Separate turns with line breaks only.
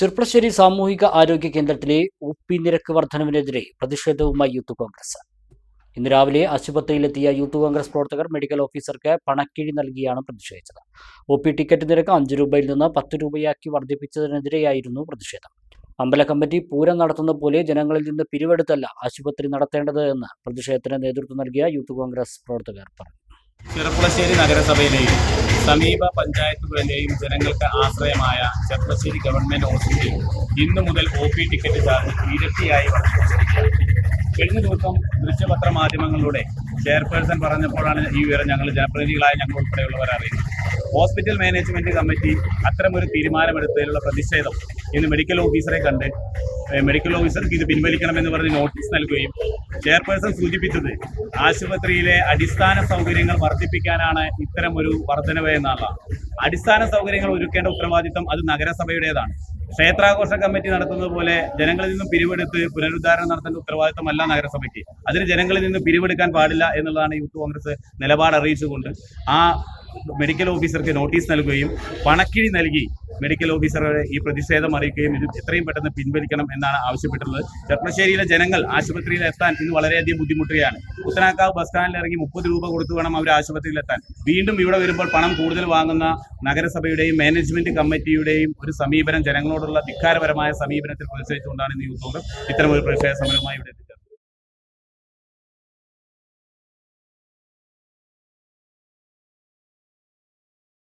ചെർപ്പളശ്ശേരി സാമൂഹിക ആരോഗ്യ കേന്ദ്രത്തിലെ ഒ.പി. നിരക്ക് വർധനവിനെതിരെ പ്രതിഷേധവുമായി യൂത്ത് കോൺഗ്രസ്. ഇന്ന് രാവിലെ ആശുപത്രിയിലെത്തിയ യൂത്ത് കോൺഗ്രസ് പ്രവർത്തകർ മെഡിക്കൽ ഓഫീസർക്ക് പണക്കിഴി നൽകിയാണ് പ്രതിഷേധിച്ചത്. ഒ.പി. ടിക്കറ്റ് നിരക്ക് 5 രൂപയിൽ നിന്ന് 10 രൂപയാക്കി വർദ്ധിപ്പിച്ചതിനെതിരെയായിരുന്നു പ്രതിഷേധം. അമ്പല കമ്മിറ്റി പൂരം നടത്തുന്ന പോലെ ജനങ്ങളിൽ നിന്ന് പിരിവെടുത്തല്ല ആശുപത്രി നടത്തേണ്ടത് എന്ന് പ്രതിഷേധത്തിന് നേതൃത്വം നൽകിയ യൂത്ത് കോൺഗ്രസ് പ്രവർത്തകർ പറഞ്ഞു.
ചെർപ്പളശ്ശേരി നഗരസഭയിലെയും സമീപ പഞ്ചായത്തുകളിലെയും ജനങ്ങൾക്ക് ആശ്രയമായ ചെർപ്പളശ്ശേരി ഗവൺമെന്റ് ഹോസ്പിറ്റലിൽ ഇന്നു മുതൽ ഒ.പി. ടിക്കറ്റ് ചാർജ് ഇരട്ടിയായി വർദ്ധിപ്പിച്ചിരിക്കുകയാണ്. കഴിഞ്ഞ ദിവസം ദൃശ്യപത്ര മാധ്യമങ്ങളിലൂടെ ചെയർപേഴ്സൺ പറഞ്ഞപ്പോഴാണ് ഈ വിവരം ഞങ്ങൾ ജനപ്രതിനിധികളായ ഞങ്ങൾ ഉൾപ്പെടെയുള്ളവർ അറിയുന്നത്. ഹോസ്പിറ്റൽ മാനേജ്മെന്റ് കമ്മിറ്റി അത്തരമൊരു തീരുമാനമെടുത്തതിലുള്ള പ്രതിഷേധം ഇന്ന് മെഡിക്കൽ ഓഫീസറെ കണ്ട് മെഡിക്കൽ ഓഫീസർക്ക് ഇത് പിൻവലിക്കണമെന്ന് പറഞ്ഞ് നോട്ടീസ് നൽകുകയും ചെയർപേഴ്സൺ സൂചിപ്പിച്ചത് ആശുപത്രിയിലെ അടിസ്ഥാന സൗകര്യങ്ങൾ വർദ്ധിപ്പിക്കാനാണ് ഇത്തരം ഒരു വർധനവ് എന്നുള്ളതാണ്. അടിസ്ഥാന സൗകര്യങ്ങൾ ഒരുക്കേണ്ട ഉത്തരവാദിത്തം അത് നഗരസഭയുടേതാണ്. ക്ഷേത്രാഘോഷ കമ്മിറ്റി നടത്തുന്നത് പോലെ ജനങ്ങളിൽ നിന്നും പിരിവെടുത്ത് പുനരുദ്ധാരണം നടത്തേണ്ട ഉത്തരവാദിത്തമല്ല നഗരസഭയ്ക്ക്. അതിന് ജനങ്ങളിൽ നിന്ന് പിരിവെടുക്കാൻ പാടില്ല എന്നുള്ളതാണ് യൂത്ത് കോൺഗ്രസ് നിലപാട് അറിയിച്ചുകൊണ്ട് ആ മെഡിക്കൽ ഓഫീസർക്ക് നോട്ടീസ് നൽകുകയും പണക്കിഴി നൽകി മെഡിക്കൽ ഓഫീസറെ ഈ പ്രതിഷേധം അറിയിക്കുകയും ഇത് എത്രയും പെട്ടെന്ന് പിൻവലിക്കണം എന്നാണ് ആവശ്യപ്പെട്ടുള്ളത്. ചെർപ്പളശ്ശേരിയിലെ ജനങ്ങൾ ആശുപത്രിയിൽ എത്താൻ ഇന്ന് വളരെയധികം ബുദ്ധിമുട്ടുകയാണ്. പുത്തനാക്കാവ് ബസ് സ്റ്റാൻഡിൽ ഇറങ്ങി 30 രൂപ കൊടുത്തു വേണം അവർ ആശുപത്രിയിൽ എത്താൻ. വീണ്ടും ഇവിടെ വരുമ്പോൾ പണം കൂടുതൽ വാങ്ങുന്ന നഗരസഭയുടെയും മാനേജ്മെന്റ് കമ്മിറ്റിയുടെയും ഒരു സമീപനം, ജനങ്ങളോടുള്ള ധിക്കാരപരമായ സമീപനത്തിൽ പ്രതിഷേധിച്ചുകൊണ്ടാണ് ഇന്ന് യൂത്ത് കോൺഗ്രസ് ഇത്തരമൊരു പ്രതിഷേധ സമരവുമായി ഇവിടെ